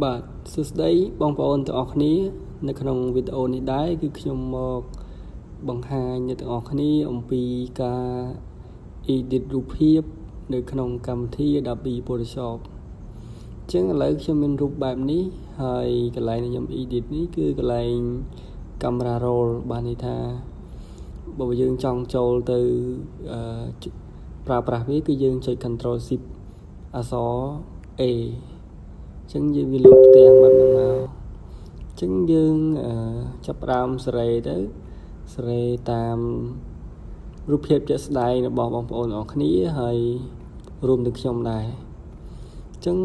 បាទសួស្តីបងប្អូនទាំងអស់គ្នានៅក្នុងវីដេអូនេះដែរគឺខ្ញុំមកបង្ហាញអ្នកទាំងអស់គ្នាអំពីការ edit រូបភាពនៅក្នុងកម្មវិធី Adobe Photoshop អញ្ចឹងឥឡូវខ្ញុំមានរូបបែបនេះហើយកន្លែងដែលខ្ញុំ edit នេះគឺកន្លែង camera roll បានន័យថាបើយើងចង់ចូលទៅប្រើប្រាស់វាគឺយើងចុច Ctrl Shift អក្សរ A ចឹងយើងវាលុបផ្ទាំងបែបហ្នឹងមកចឹងយើងចាប់ផ្ដើមសេរីទៅសេរីតាមរូបភាពជាក់ស្ដែងរបស់បងប្អូនអរគ្នាហើយរួមទាំងខ្ញុំដែរចឹង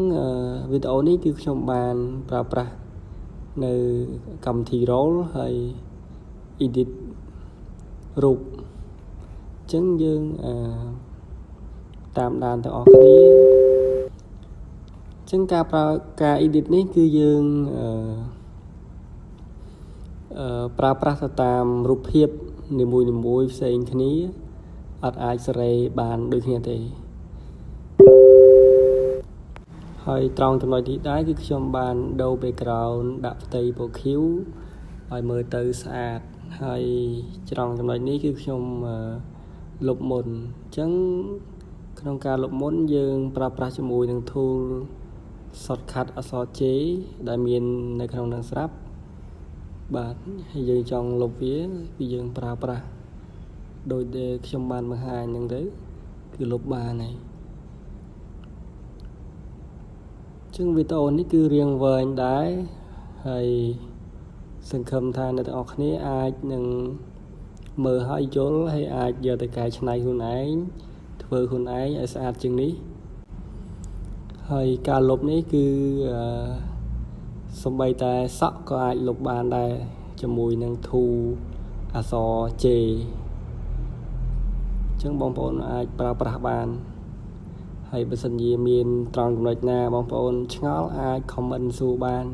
វីដេអូនេះគឺខ្ញុំបានប្រើប្រាស់នៅកម្មវិធី Roll ហើយ edit រូបចឹងយើងតាមដានទាំងអស់គ្នាចឹងការ edit នេះគឺយើងប្រើប្រាស់ទៅតាមរូបភាពនីមួយៗផ្សេងគ្នាអត់អាចសេរីបានដូចគ្នាទេហើយត្រង់ចំណុចនេះដែរគឺខ្ញុំបានដូរ background ដាក់ផ្ទៃពណ៌ខៀវឲ្យមើលទៅស្អាតហើយត្រង់ចំណុចនេះគឺខ្ញុំលុបមុនអញ្ចឹងក្នុងការលុបមុនយើងប្រើប្រាស់ជាមួយនឹង tool shortcut អក្សរ J ដែលមាននៅក្នុងនឹងស្រាប់បាទហើយយើងចង់លុបវាគឺយើងប្រើប្រាស់ដោយដែលខ្ញុំបានបង្ហាញហ្នឹងទៅគឺលុបបានហើយចឹងវីដេអូនេះគឺរៀងវែងដែរហើយសង្ឃឹមថាអ្នកទាំងអស់គ្នាអាចនឹងមើលហើយយល់ហើយអាចយកទៅកែច្នៃខ្លួនឯងធ្វើខ្លួនឯងឲ្យស្អាតជាងនេះហើយការលុបនេះគឺសំបីតែសក់ក៏អាចលុបបានដែរជាមួយនឹង tool អក្សរ J អញ្ចឹងបងប្អូនអាចប្រើប្រាស់បានហើយបើសិនជាមានត្រង់ចំណុចណាបងប្អូនឆ្ងល់អាច comment សួរបាន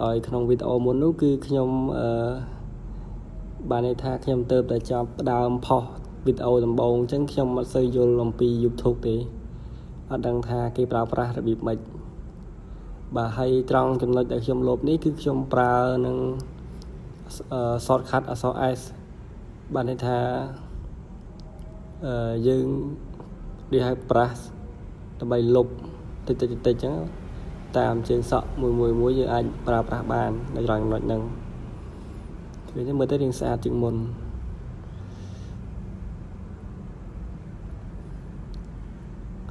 ដោយក្នុងវីដេអូមុននោះគឺខ្ញុំបានន័យថាខ្ញុំទៅតែចាប់ផ្ដើមផុសវីដេអូដំបូងអញ្ចឹងខ្ញុំអត់សូវយល់អំពី YouTube ទេអត់ដឹងថាគេប្រើប្រាស់របៀបម៉េចបាទហើយត្រង់ចំណុចដែលខ្ញុំលុបនេះគឺខ្ញុំប្រើនឹង shortcut អក្សរ S បានន័យថាយើងនិយាយឲ្យ press ដើម្បីលុបតិចៗអញ្ចឹងតាមជើងសក់មួយយើងអាចប្រើប្រាស់បាននៅត្រង់ចំណុចហ្នឹងវានេះមើលទៅរៀងស្អាតជាងមុន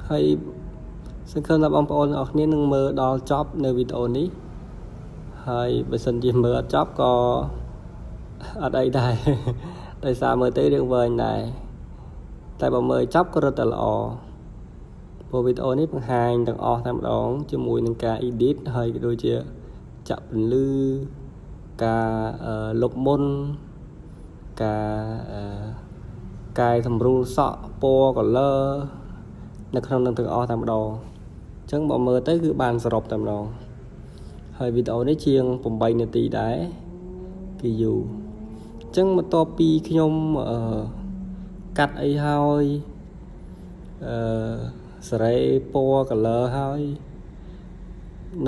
ហើយសង្ឃឹមថាបងប្អូនអរគ្នានឹងមើលដល់ចប់នៅវីដេអូនេះហើយបើសិនជាមើលអត់ចប់ក៏អត់អីដែរដោយសារមើលទៅរៀងវែងដែរតែបើមើលចប់ក៏រត់តែល្អព្រោះវីដេអូនេះបង្ហាញទាំងអស់តែម្ដងជាមួយនឹងការ edit ហើយក៏ដូចជាចាក់ពន្លឺការលុបមុនការកែសម្រួលសក់ពណ៌ color នៅក្នុងនឹងទាំងអស់តែម្ដងអញ្ចឹងបើមើលទៅគឺបានសរុបតែម្ដងហើយវីដេអូនេះជាង8នាទីដែរគឺយូរអញ្ចឹងបន្ទាប់ពីខ្ញុំកាត់អីហើយសេរីពណ៌ color ហើយ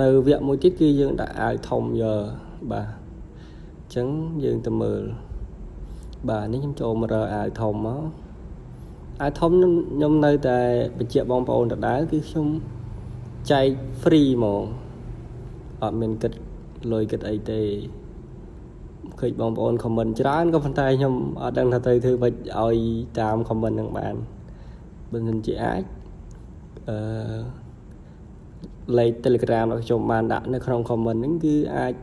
នៅវគ្គមួយទៀតគឺយើងដាក់អាវធំយកបាទអញ្ចឹងយើងទៅមើលបាទនេះខ្ញុំចូលមករើអាវធំមកអាវធំខ្ញុំនៅតែបញ្ជាក់បងប្អូនដដែលគឺខ្ញុំចែក free ហ្មងអត់មានគិតលុយគិតអីទេឃើញបងប្អូន comment ច្រើនក៏ប៉ុន្តែខ្ញុំអត់ដឹងថាទៅធ្វើម៉េចឲ្យតាម comment នឹងបានបើមិនជាអាចលេខ Telegram របស់ខ្ញុំបានដាក់នៅក្នុង comment ហ្នឹងគឺអាច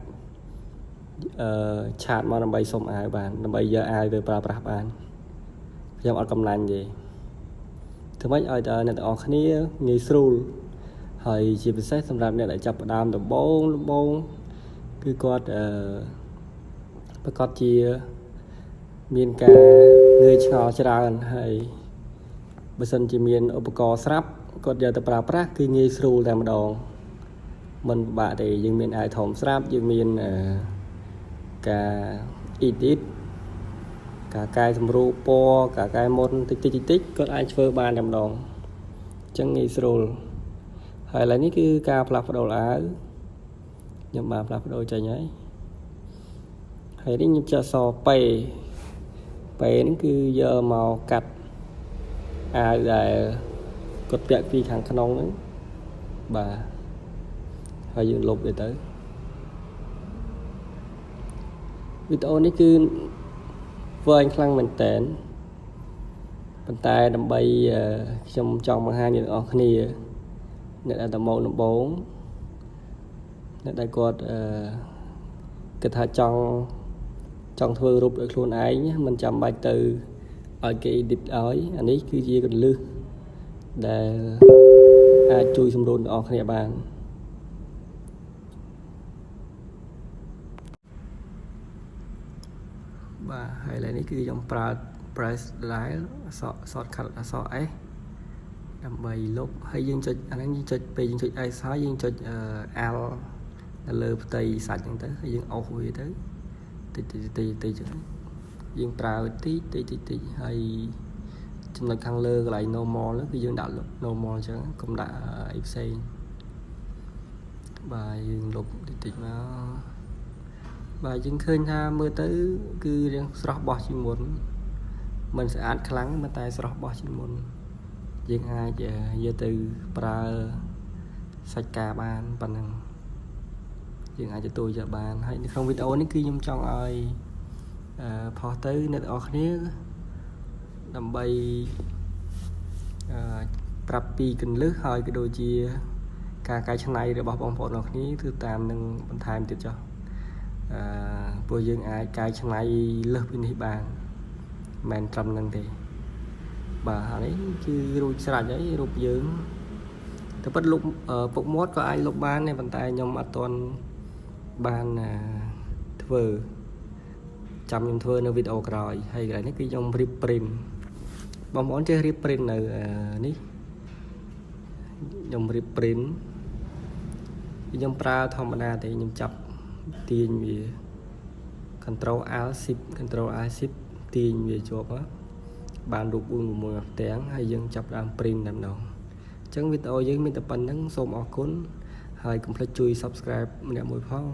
ឆាតមកដើម្បីសុំអាវបានដើម្បីយកអាវទៅប្រើប្រាស់បានខ្ញុំអត់កំណាញ់ទេធ្វើម៉េចឲ្យតែអ្នកទាំងអស់គ្នាងាយស្រួលហើយជាពិសេសសម្រាប់អ្នកដែលចាប់ផ្ដើមដំបូងគឺគាត់ប្រកាសជាមានការងឿងឆ្ងល់ច្រើនហើយបើសិនជាមានឧបករណ៍ស្រាប់គាត់យកទៅប្រើប្រាស់គឺងាយស្រួលតែម្ដងមិនពិបាកទេយើងមានអាយធំស្រាប់យើងមានការ edit ការកែសម្រួលពណ៌ការកែមុនតិចគាត់អាចធ្វើបានតែម្ដងអញ្ចឹងងាយស្រួលហើយឥឡូវនេះគឺការផ្លាស់ប្ដូរអាវ nhưng mà làm đôi chạy nhảy hay đi nhập cho so pay nó cứ giờ màu cắt là cột bẹt vì kháng khăn nóng bà hay dừng lục để tới video này cứ với anh khăn mình tén bàn tay đầm bay trong bằng hai những ở kia này là tầm 1 tầm 4 này đây cột cái thà trong thưa rụp được luôn ấy nhé mình chăm bài từ ở cái địch ấy anh ấy cứ gì còn lư để ai chui xong luôn ở nhà bàn và hay là này cứ dòng price lái sọt khăn là sọ ấy đầm bay lúc hay dương cho anh ấy cho về dương cho ai xóa dương cho ao là lơ tây sạch như thế hay dương ốc về thế tì chứ dương trào tí hay trong là khăn lơ lại normal đó cái dương đạo normal chứ cũng đã xc và dương lục thì nó và dương khơi ha mưa tới cứ riêng sọt bỏ chỉ muốn mình sẽ ăn kháng mà tay sọt bỏ chỉ muốn dương ai giờ từ pra sạch cả bàn bằng năng dương ai cho tôi giờ bàn hay không video này cứ nhung trong ai phó tới nơi ở khía đầm bay prapi cần lướt hơi cái đôi chia cả cái chân này để bảo bóng phổ nó khía thứ tam nâng bàn time tiếp cho bây dương ai cái chân này lớp bên bàn men trăm nâng thì bà ấy chứ rồi sạch đấy rụp dưỡng thì bất lúc phục mốt có ai lúc bán này bàn tay nhom ở toàn ban thưa chăm nhom thưaនៅវីដេអូក្រោយហើយកន្លែងនេះគឺខ្ញុំ reprint បងប្អូនចេះ reprint នៅនេះខ្ញុំ reprint ខ្ញុំប្រើធម្មតាទេខ្ញុំចាប់ទាញវា control alt shift control alt shift ទាញវាជាប់បានរូបមួយផ្ទាំងហើយយើងចាប់ដើម print តែម្ដងអញ្ចឹងវីដេអូយើងមានតែប៉ុណ្្នឹងសូមអរគុណហើយកុំភ្លេចជួយ subscribe ម្នាក់មួយផង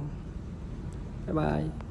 បាយបាយ